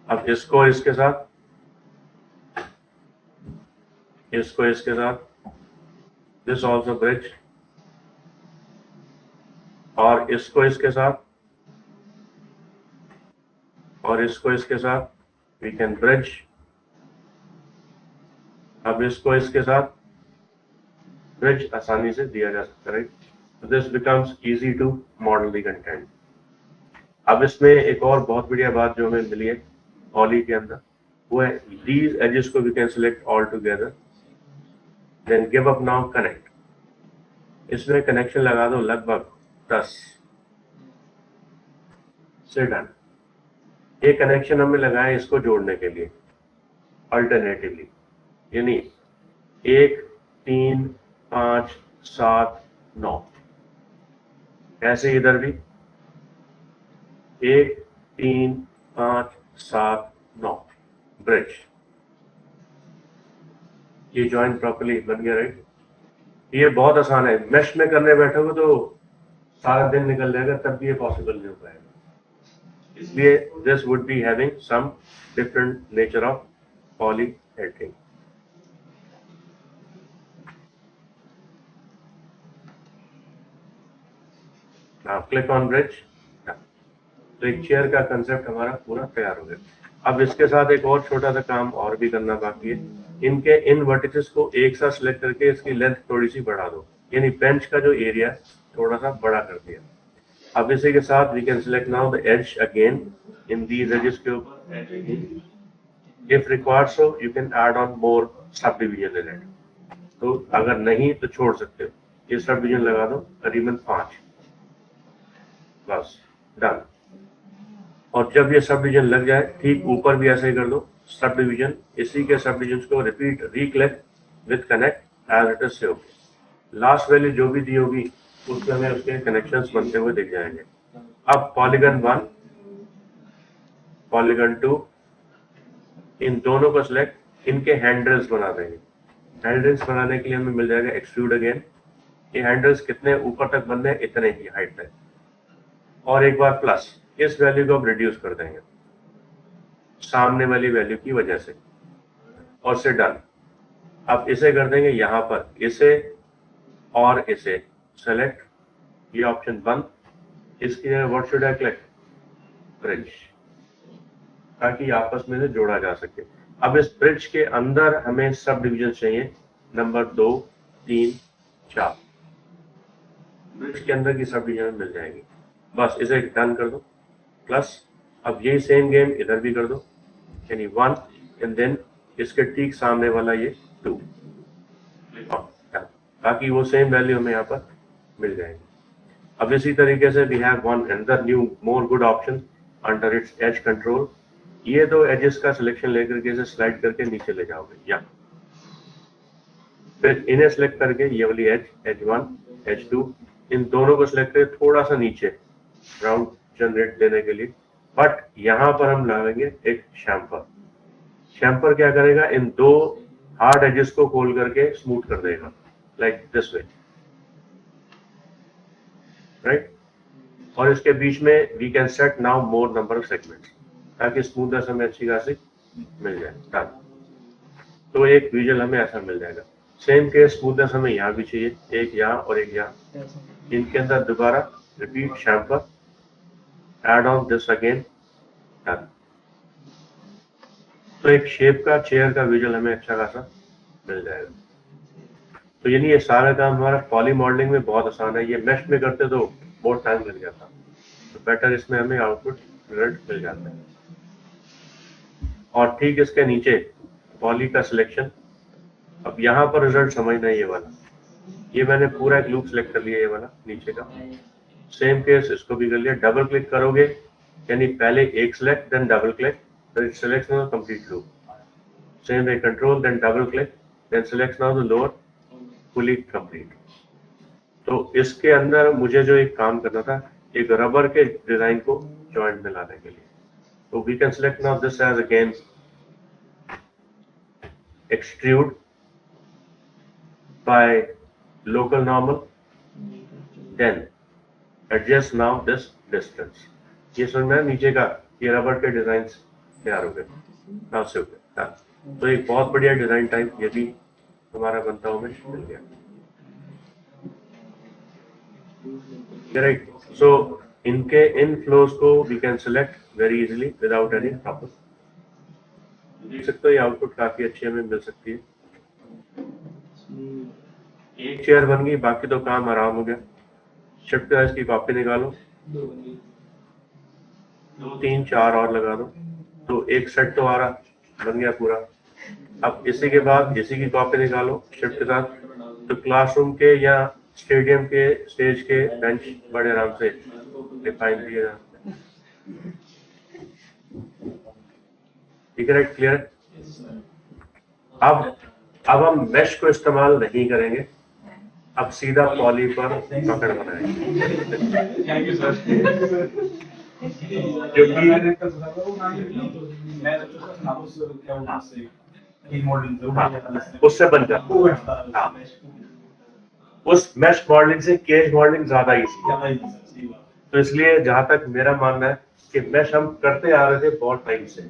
अब इसको इसके साथ, इसको इसके साथ, दिस ऑल्सो ब्रिज, और इसको इसके साथ और इसको इसके साथ वी कैन ब्रिज। अब इसको इसके साथ ब्रिज आसानी से दिया जा सकता है, right. This becomes easy to model the content. अब इसमें एक और बहुत बढ़िया बात जो हमें मिली है पॉली के अंदर, वो है दीज एजेस को we can select all together, then give up now connect. इसमें कनेक्शन लगा दो लगभग 10 से डन। ये कनेक्शन हमने लगाया इसको जोड़ने के लिए अल्टरनेटिवली, यानी 1 3 5 7 9, ऐसे इधर भी 1 3 5 7 9 ब्रिज। ये जॉइंट प्रॉपर्ली बन गया, राइट। ये बहुत आसान है, मेश में करने बैठोगे तो सारा दिन निकल जाएगा, तब भी ये पॉसिबल नहीं हो पाएगा। इसलिए this would be having some different nature of poly editing. Now click on bridge. तो एक चेयर का कंसेप्ट हमारा पूरा तैयार हो गया। अब इसके साथ एक और छोटा सा काम और भी करना बाकी है, इनके इन वर्टिसेस को एक साथ सिलेक्ट करके इसकी लेंथ थोड़ी सी बढ़ा दो, यानी बेंच का जो एरिया थोड़ा सा बड़ा कर दिया। अब इसी के साथ we can select now the edge again in these edges के ऊपर, if required so you can add on more subdivision in it. तो अगर नहीं तो छोड़ सकते हो, ये सब डिवीजन लगा दो करीबन 5, बस डन। और जब ये सब डिवीजन लग जाए ठीक ऊपर भी ऐसे ही कर दो सब डिवीजन, इसी के सब डिवीजन को repeat reclick with connect edge it is save. Last value जो भी दी होगी उसमें हमें उसके कनेक्शंस बनते हुए दिख जाएंगे। अब पॉलीगन 1 पॉलीगन 2 इन दोनों को सिलेक्ट, इनके हैंडल्स बना देंगे। हैंडल्स बनाने के लिए हमें मिल जाएगा एक्सट्रूड अगेन। ये हैंडल्स कितने ऊपर तक बनने हैं, इतने की हाइट तक, और एक बार प्लस इस वैल्यू को हम रिड्यूस कर देंगे सामने वाली वैल्यू की वजह से, और से डन। अब इसे कर देंगे यहाँ पर, इसे और इसे सेलेक्ट, ये ऑप्शन बंद, इसकी जगह what should I click, bridge, ताकि आपस में से जोड़ा जा सके। अब इस ब्रिज के अंदर हमें सब डिवीजन चाहिए, नंबर 2 3 4, ब्रिज के अंदर की सब डिवीजन मिल जाएगी। बस इसे डन कर दो प्लस। अब यही सेम गेम इधर भी कर दो, यानी 1 एंड देन इसके ठीक सामने वाला ये 2, ताकि वो सेम वैल्यू हमें यहाँ पर मिल जाएगी। अब इसी तरीके से we have one another new more good option under its edge control. ये दो एजेस का सिलेक्शन लेकर के इसे स्लाइड करके नीचे ले जाओगे, या फिर इन्हें सेलेक्ट करके ये वाली एज, H1 H2, इन दोनों को सिलेक्ट करके थोड़ा सा नीचे राउंड जनरेट देने के लिए, बट यहाँ पर हम लगाएंगे एक शैम्पर। शैम्पर क्या करेगा, इन दो हार्ड एजेस को खोल करके स्मूथ कर देगा, लाइक दिस वे, राइट। और इसके बीच में we can set now more number of segments, ताकि स्मूथनेस हमें अच्छी खासी मिल जाए। डन। तो एक विजुअल हमें ऐसा मिल जाएगा। सेम केस स्मूथनेस हमें यहाँ भी चाहिए, एक यहाँ और एक यहाँ। इनके अंदर दोबारा repeat chamfer, add on this again, done. तो एक शेप का चेयर का विजुअल हमें अच्छा खासा मिल जाएगा। तो यानी ये सारा काम हमारा पॉली मॉडलिंग में बहुत आसान है। ये मेश में करते तो बहुत टाइम लग जाता, तो बेटर इसमें हमें आउटपुट रिजल्ट मिल जाता है। और ठीक इसके नीचे पॉली का सिलेक्शन। अब यहाँ पर रिजल्ट समझना, ये वाला, ये मैंने पूरा एक लूप सेलेक्ट कर लिया, ये वाला नीचे का। सेम केस इसको भी कर लिया। डबल क्लिक करोगे यानी पहले एक select, then double click, then it selects now the complete loop. Same way, control, then double click, then selects now the lower fully complete. तो इसके अंदर मुझे जो एक काम करना था, एक रबर के डिजाइन को जॉइंट में लाने के लिए, तो we can select now this as again extrude by local normal, then adjust now this distance. ये समझ में नीचे का ये रबर के डिजाइन तैयार हो गए, नाउ से हो गया। तो एक बहुत बढ़िया डिजाइन टाइप ये भी हमारा बनता हुआ मिल गया, राइट। सो इनके इन फ्लोज को we can select very easily without any problem. देख सकते हो ये आउटपुट काफी अच्छी हमें मिल सकती है। एक चेयर बन गई, बाकी तो काम आराम हो गया। शिफ्ट का इसकी कॉपी निकालो, 2 3 4 और लगा दो, तो एक सेट तो आ रहा बन गया पूरा। अब इसी के बाद इसी की कॉपी निकालो शिफ्ट के साथ, तो क्लासरूम के या स्टेडियम के स्टेज के बेंच बड़े आराम से डिफाइन किए जाते हैं। ठीक है, राइट, क्लियर है। अब हम मेश को इस्तेमाल नहीं करेंगे, अब सीधा पॉली पर पकड़ बनाएंगे। Thank you sir. उससे बनकर हाँ, उस मेश मॉडलिंग से केज मॉडलिंग ज्यादा इजी है। तो इसलिए जहां तक मेरा मानना है कि मेश हम करते आ रहे थे बहुत टाइम से,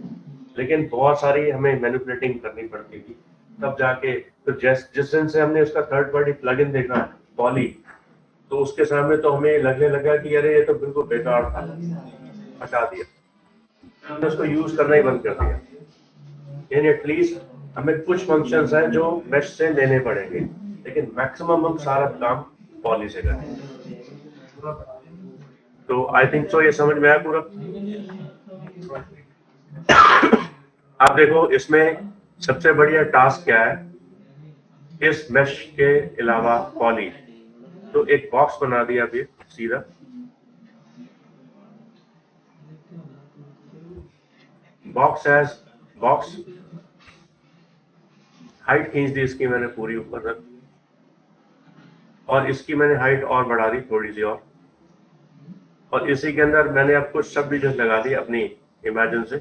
लेकिन बहुत सारी हमें मैनिपुलेटिंग करनी पड़ती थी, तब जाके तो जिस दिन से हमने उसका थर्ड पार्टी प्लगइन देखा पॉली, तो उसके सामने तो हमें लगने लगा कि अरे ये तो बिल्कुल बेकार था, हटा दिया, हमने उसको यूज करना ही बंद कर दिया। यानी एटलीस्ट हमें कुछ फंक्शंस हैं जो मेश से लेने पड़ेंगे, लेकिन मैक्सिमम हम सारा काम पॉली से करेंगे। तो आई थिंक सो ये समझ में आया पूरा। आप देखो इसमें सबसे बढ़िया टास्क क्या है, इस मेश के अलावा पॉली, तो एक बॉक्स बना दिया अभी सीधा, बॉक्स हाइट खींच दी इसकी मैंने पूरी ऊपर तक, और इसकी मैंने हाइट और बढ़ा दी थोड़ी सी और इसी के अंदर मैंने अब कुछ सब डिविजन लगा दी अपनी इमेजिन से,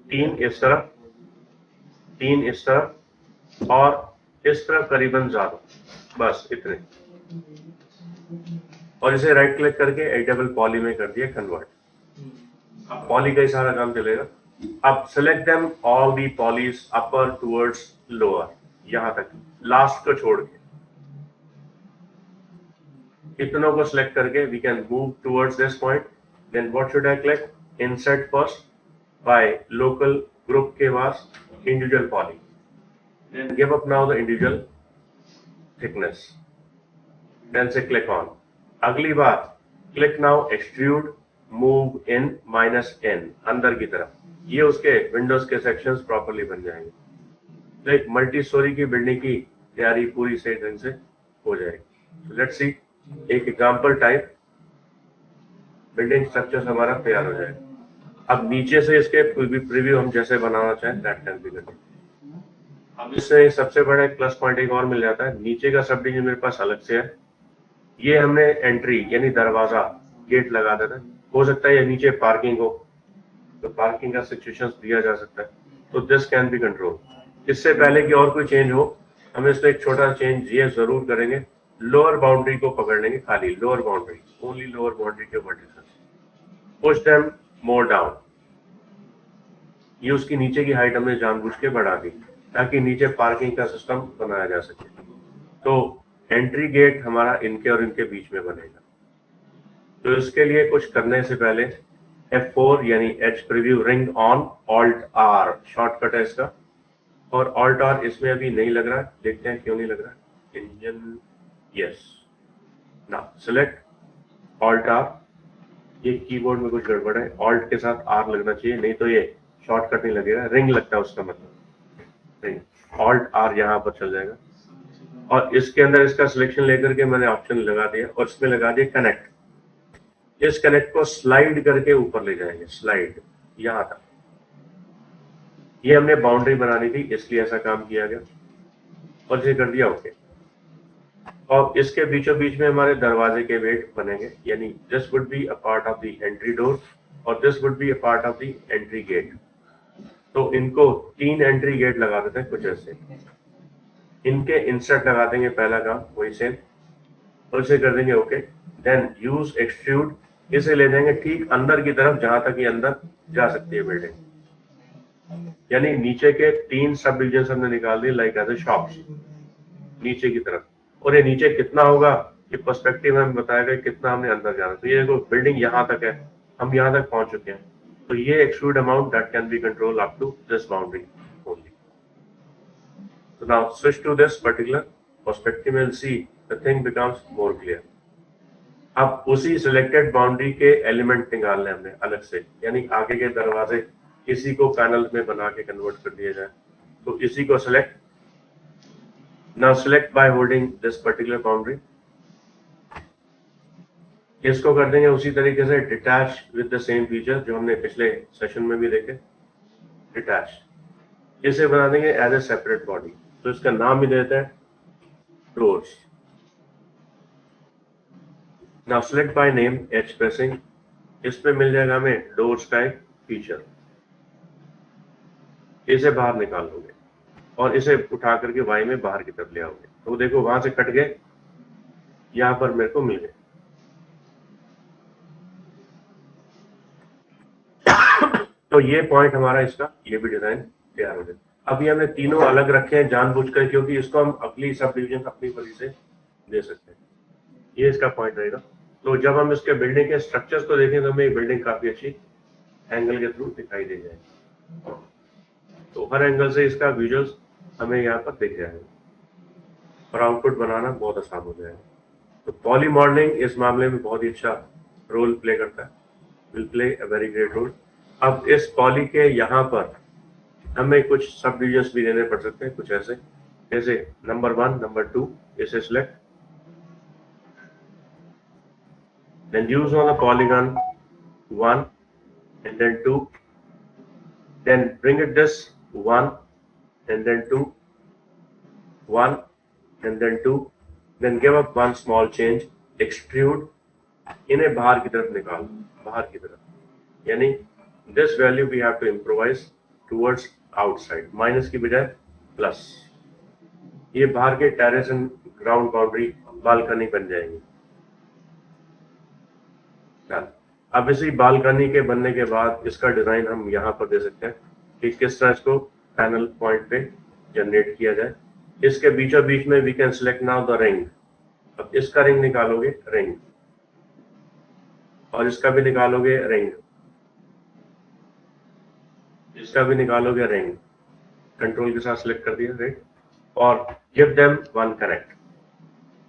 3 इस तरफ, 3 इस तरफ और इस तरफ करीबन ज्यादा, बस इतने। और इसे राइट क्लिक करके एडिटेबल पॉली में कर दिया कन्वर्ट। पॉली का ही सारा काम चलेगा। अब select them all the Pauli's upper towards lower, यहां तक लास्ट को छोड़ के इतनों को सिलेक्ट करके we can move towards this point. Then what should I click, insert first by local group के बाद individual poly, then give up now the individual thickness, then say click on. अगली बात click now extrude move in -n अंदर की तरफ, ये उसके Windows के सेक्शंस प्रॉपर्ली बन जाएंगे। तो एक मल्टी स्टोरी की बिल्डिंग की तैयारी पूरी सही ढंग से हो जाएगी। लेट्स सी, एक एग्जांपल टाइप बिल्डिंग स्ट्रक्चर हमारा तैयार हो जाएगा। अब नीचे से इसके प्रीव्यू हम जैसे बनाना चाहें दैट कैन बी डन। अब इससे सबसे बड़ा एक प्लस पॉइंट एक और मिल जाता है, नीचे का सब डिवीजन मेरे पास अलग से है। ये हमने एंट्री यानी दरवाजा गेट लगा देना है। हो सकता है ये नीचे पार्किंग हो तो पार्किंग का सिचुएशन दिया जा सकता है, तो दिस कैन बी कंट्रोल। इससे पहले कि और कोई चेंज हो, हम इसमें एक छोटा चेंज ये जरूर करेंगे, लोअर बाउंड्री को पकड़ लेंगे, खाली lower boundary, only lower boundary के vertices, push them more down. ये उसकी नीचे की हाइट हमने जानबूझ के बढ़ा दी ताकि नीचे पार्किंग का सिस्टम बनाया जा सके। तो एंट्री गेट हमारा इनके और इनके बीच में बनेगा। तो इसके लिए कुछ करने से पहले F4 यानी H preview ring on, Alt R shortcut है इसका, और Alt R इसमें अभी नहीं लग रहा है, देखते हैं क्यों नहीं लग रहा है। इंजन, यस, ना सिलेक्ट Alt R। ये कीबोर्ड में कुछ गड़बड़ है, Alt के साथ R लगना चाहिए, नहीं तो ये शॉर्टकट नहीं लगेगा, रिंग लगता है उसका मतलब रिंग। Alt R यहाँ पर चल जाएगा और इसके अंदर इसका सिलेक्शन लेकर के मैंने ऑप्शन लगा दिया और इसमें लगा दिया कनेक्ट। इस कनेक्ट को स्लाइड करके ऊपर ले जाएंगे, स्लाइड यहां तक। ये हमने बाउंड्री बनानी थी इसलिए ऐसा काम किया गया और इसे कर दिया ओके। और इसके बीचों बीच में हमारे दरवाजे के वेट बनेंगे, यानी this would be a part of the entry door और this would be a part of the entry gate. तो इनको 3 एंट्री गेट लगा देते हैं कुछ ऐसे, इनके इंसर्ट लगा देंगे, पहला काम वही सेम, और इसे कर देंगे ओके। देन यूज एक्सट्रूड, इसे ले जाएंगे ठीक अंदर की तरफ जहां तक ये अंदर जा सकती है बिल्डिंग, यानी नीचे के 3 सब डिविजन हमने निकाल दिए लाइक एज ए शॉप्स नीचे की तरफ। और ये नीचे कितना होगा ये पर्सपेक्टिव में बताएगा कितना हमने अंदर जाना। तो ये देखो बिल्डिंग यहाँ तक है, हम यहाँ तक पहुंच चुके हैं, तो ये extrude amount that can be control up to this boundary only. So now switch to this particular perspective and see the thing becomes more clear. अब उसी सिलेक्टेड बाउंड्री के एलिमेंट निकालने हमने अलग से, यानी आगे के दरवाजे इसी को पैनल में बना के कन्वर्ट कर दिया जाए। तो इसी को select, now select by holding this particular boundary. इसको कर देंगे उसी तरीके से detach with the same feature जो हमने पिछले सेशन में भी देखे, डिटैच। इसे बना देंगे एज ए सेपरेट बॉडी, तो इसका नाम भी देते हैं doors. Now select by name, H pressing, इसमें मिल जाएगा हमें डोर्स का एक फीचर। इसे बाहर निकाल लोगे और इसे उठा करके वाई में बाहर की तरफ ले आओगे, तो देखो वहां से कट गए, यहां पर मेरे को मिल गए। तो ये पॉइंट हमारा इसका, ये भी डिजाइन तैयार हो गया। अभी हमने तीनों अलग रखे हैं जानबूझकर, क्योंकि इसको हम अगली सब डिवीजन अपनी मर्जी से दे सकते हैं। ये इसका पॉइंट रहेगा। तो जब हम इसके बिल्डिंग के स्ट्रक्चर्स को देखें तो हमें ये बिल्डिंग काफी अच्छी एंगल के थ्रू दिखाई दे जाएगी। तो हर एंगल से इसका विजुअल्स हमें यहाँ पर दिख जाएगा और आउटपुट बनाना बहुत आसान हो जाएगा। तो पॉली मॉडलिंग इस मामले में बहुत ही अच्छा रोल प्ले करता है, will play a very great role. अब इस पॉली के यहाँ पर हमें कुछ सब डिविजन्स भी देने पड़ सकते हैं, कुछ ऐसे जैसे नंबर 1, नंबर 2, इसे select, then use on the polygon 1 and then 2, then bring it this 1 and then 2, 1 and then 2, then give up one small change, extrude, इन्हें बाहर की तरफ निकाल, बाहर की तरफ, यानी this value we have to improvise towards outside, minus की बजाय प्लस। ये बाहर के terrace and ground boundary balcony बन जाएंगी। अब इसी बालकनी के बनने के बाद इसका डिजाइन हम यहाँ पर दे सकते हैं कि किस तरह इसको पैनल पॉइंट पे जनरेट किया जाए। इसके बीचों बीच में we can select now the ring. अब इसका रिंग निकालोगे, रिंग, और इसका भी निकालोगे, रिंग, इसका भी निकालोगे, रिंग, कंट्रोल के साथ सिलेक्ट कर दिया, राइट, और गिव देम वन कनेक्ट।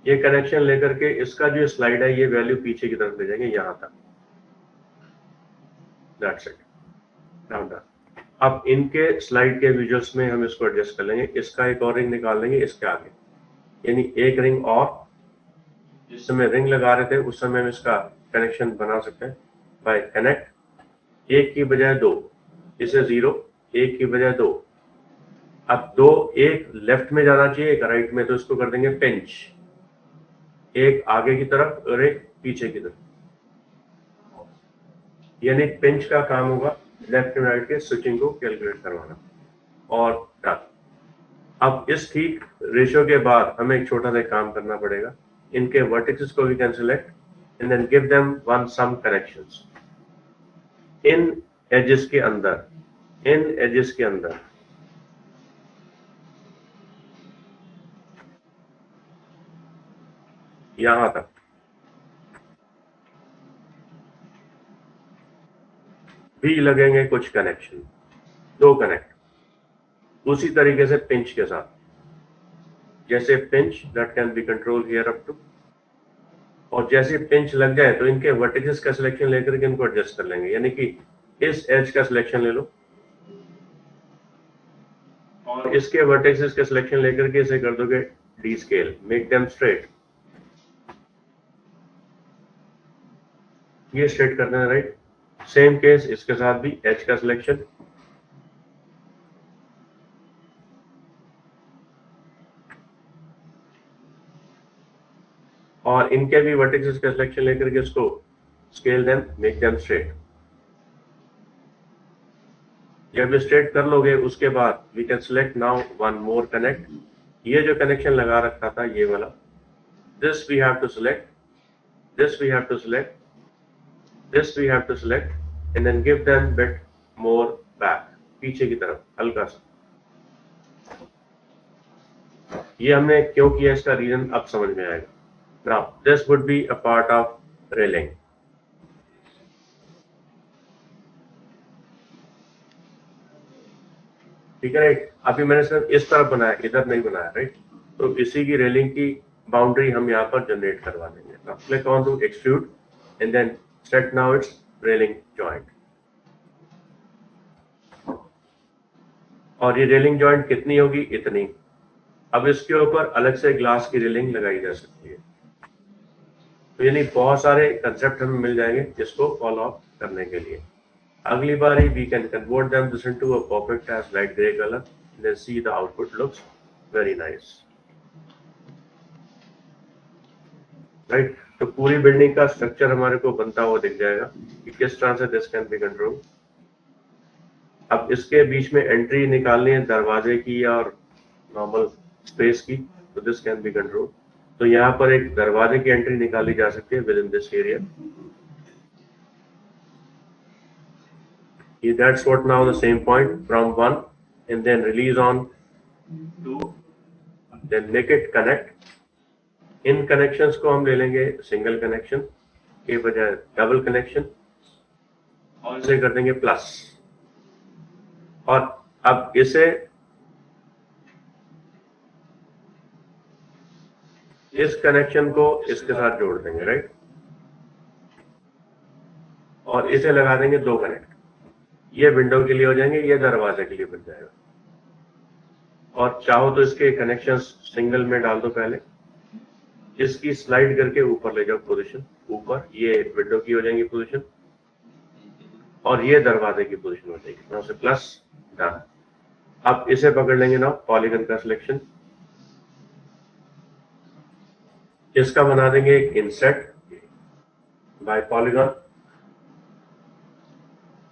ये कनेक्शन लेकर के इसका जो स्लाइड है ये वैल्यू पीछे की तरफ ले जाएंगे यहां तक, दैट्स इट, नाउ डन। अब इनके स्लाइड के विजुअल्स में हम इसको एडजस्ट कर लेंगे। इसका एक और रिंग निकाल लेंगे इसके आगे, यानी एक रिंग और जिस समय रिंग लगा रहे थे उस समय हम इसका कनेक्शन बना सकते हैं बाय कनेक्ट 1 की बजाय 2, इसे 0, 1 की बजाय 2। अब 2 एक लेफ्ट में जाना चाहिए, एक राइट में, तो इसको कर देंगे पिंच, एक आगे की तरफ और एक पीछे की तरफ, यानी पिंच का काम होगा लेफ्ट एंड राइट के स्विचिंग को कैलकुलेट करवाना। और डन। अब इस ठीक रेशियो के बाद हमें एक छोटा सा काम करना पड़ेगा, इनके वर्टिसेस को we can select and then give them one some connections in edges के अंदर, इन एजेस के अंदर। यहां तक भी लगेंगे कुछ कनेक्शन, 2 कनेक्ट उसी तरीके से पिंच के साथ, जैसे pinch that can be control here up to, और जैसे पिंच लग जाए तो इनके वर्टिसेस का सिलेक्शन लेकर के इनको एडजस्ट कर लेंगे, यानी कि इस एज का सिलेक्शन ले लो और इसके वर्टिसेस का सिलेक्शन लेकर के इसे कर दोगे D scale, make them straight, ये स्ट्रेट कर देना, राइट। सेम केस इसके साथ भी एच का सिलेक्शन, और इनके भी वर्टिसेस का सिलेक्शन लेकर के इसको scale them, make them straight. जब ये स्ट्रेट कर लोगे उसके बाद we can select now one more connect, ये जो कनेक्शन लगा रखा था ये वाला, this we have to select, this we have to select, this we have to select and then give them bit more back, पीछे की तरफ हल्का सा। ये हमने क्यों किया इसका रीजन अब समझ में आएगा। Now this would be a part of railing। ठीक है, राइट। अभी मैंने सिर्फ इस तरफ बनाया, इधर नहीं बनाया, राइट। तो इसी की रेलिंग की बाउंड्री हम यहाँ पर जनरेट करवा देंगे। Now click on to extrude and then set now its railing joint। और ये रेलिंग जॉइंट कितनी होगी, इतनी। अब इसके ऊपर अलग से ग्लास की रेलिंग लगाई जा सकती है। तो यानी बहुत सारे कंसेप्ट हमें मिल जाएंगे इसको फॉलो अप करने के लिए। अगली बारी we can convert them this into a perfect edge light grey colour, then see the output looks very nice, right. तो पूरी बिल्डिंग का स्ट्रक्चर हमारे को बनता हुआ दिख जाएगा कि किस तरह से दिस कैन बी कंट्रोल। अब इसके बीच में एंट्री निकालनी है दरवाजे की और नॉर्मल स्पेस की, तो दिस कैन बी कंट्रोल। तो यहाँ पर एक दरवाजे की एंट्री निकाली जा सकती है with in this area. That's what now the same point from 1 and then release on 2, then make it connect। In connections को हम ले लेंगे सिंगल कनेक्शन के बजाय डबल कनेक्शन और इसे कर देंगे प्लस, और अब इसे इस कनेक्शन को इसके साथ जोड़ देंगे, राइट। और इसे लगा देंगे 2 कनेक्ट, ये विंडो के लिए हो जाएंगे, ये दरवाजे के लिए बन जाएगा। और चाहो तो इसके कनेक्शंस सिंगल में डाल दो पहले, इसकी स्लाइड करके ऊपर ले जाओ पोजीशन, ऊपर ये विंडो की हो जाएंगी पोजीशन और ये दरवाजे की पोजीशन हो जाएगी। यहाँ से प्लस डन। अब इसे पकड़ लेंगे ना पॉलीगन का सिलेक्शन, इसका बना देंगे एक इंसेट बाय पॉलीगन,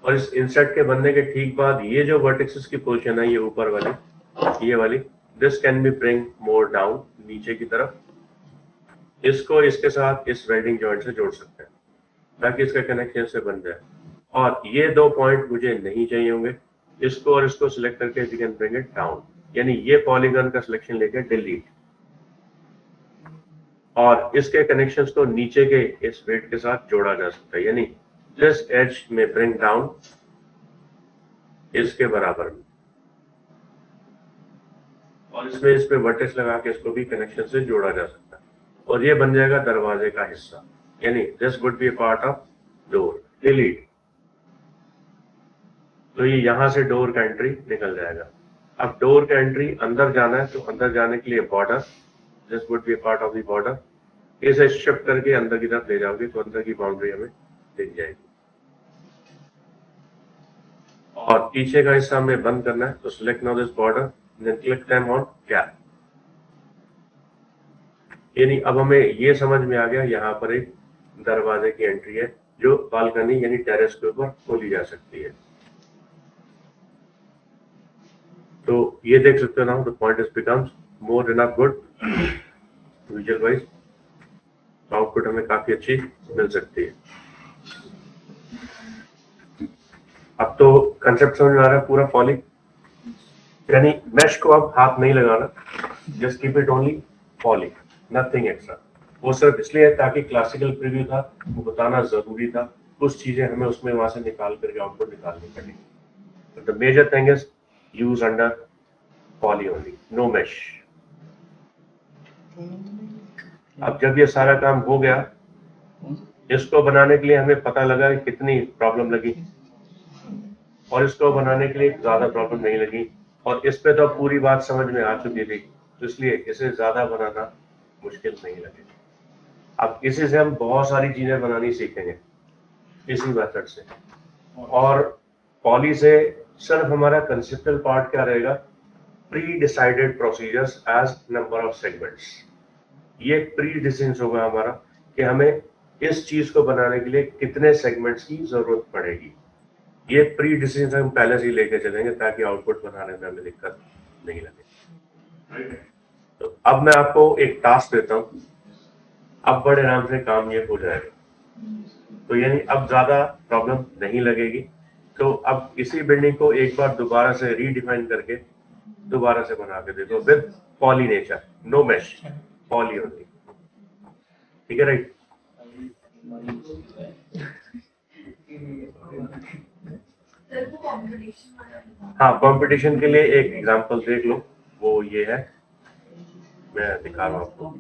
और इस इंसेट के बनने के ठीक बाद ये जो वर्टिसेस की पोजीशन है ये ऊपर वाली, ये वाली, this can B bring more down, नीचे की तरफ। इसको इसके साथ इस वेल्डिंग जॉइंट से जोड़ सकते हैं ताकि इसका कनेक्शन से बन जाए। और ये 2 पॉइंट मुझे नहीं चाहिए होंगे, इसको और इसको सिलेक्ट करके we can bring it down, यानी ये पॉलीगन का सिलेक्शन लेके डिलीट, और इसके कनेक्शंस को नीचे के इस वेट के साथ जोड़ा जा सकता है, यानी दिस एज में ब्रिंग डाउन इसके बराबर में, और इसमें इस पे वर्टेक्स लगा के इसको भी कनेक्शन से जोड़ा जा सकता है, और ये बन जाएगा दरवाजे का हिस्सा, यानी this would B part of door, delete. तो ये यहां से डोर का एंट्री निकल जाएगा। अब डोर का एंट्री अंदर जाना है तो अंदर जाने के लिए border, this would B part of the border, इसे शिफ्ट करके अंदर की तरफ ले जाओगे तो अंदर की बाउंड्री हमें दिख जाएगी। और पीछे का हिस्सा हमें बंद करना है तो select now this border, then click time on cap. यानी अब हमें ये समझ में आ गया यहाँ पर एक दरवाजे की एंट्री है जो बालकनी यानी टेरेस के ऊपर खोली जा सकती है। तो ये देख सकते हो ना, the point is becomes more enough good visual wise, output हमें काफी अच्छी मिल सकती है। अब तो कंसेप्ट समझ में आ रहा है पूरा पॉली, यानी मेश को अब हाथ नहीं लगाना, just keep it only poly, nothing extra. वो सिर्फ इसलिए है ताकि क्लासिकल प्रीव्यू था, वो बताना जरूरी था, कुछ चीजें हमें उसमें वहां से निकाल करके आउटपुट निकालनी पड़ेगी। The major thing is use under poly only, no mesh. अब जब ये सारा काम हो गया, इसको बनाने के लिए हमें पता लगा कि कितनी प्रॉब्लम लगी, और इसको बनाने के लिए ज्यादा प्रॉब्लम नहीं लगी, और इस पे तो पूरी बात समझ में आ चुकी थी, तो इसलिए इसे ज्यादा बनाना मुश्किल नहीं लगेगा। अब इसी से हम बहुत सारी चीजें बनानी सीखेंगे इसी मेथड से। और पॉली से सिर्फ हमारा कंसेप्चुअल पार्ट क्या रहेगा, pre decided procedures as number of segments. ये प्री डिसीजन होगा हमारा कि हमें इस चीज को बनाने के लिए कितने सेगमेंट्स की जरूरत पड़ेगी। ये प्री डिसीजन हम पहले से ही लेके चलेंगे ताकि आउटपुट बनाने में हमें दिक्कत नहीं लगे। तो अब मैं आपको एक टास्क देता हूं, अब बड़े आराम से काम ये हो जाएगा, तो यानी अब ज्यादा प्रॉब्लम नहीं लगेगी। तो अब इसी बिल्डिंग को एक बार दोबारा से रीडिफाइन करके दोबारा से बना के देखो with poly nature, no mesh, poly only. ठीक है, राइट? हाँ, कंपटीशन के लिए एक एग्जांपल देख लो, वो ये है, मैं दिखा रहा हूँ आपको।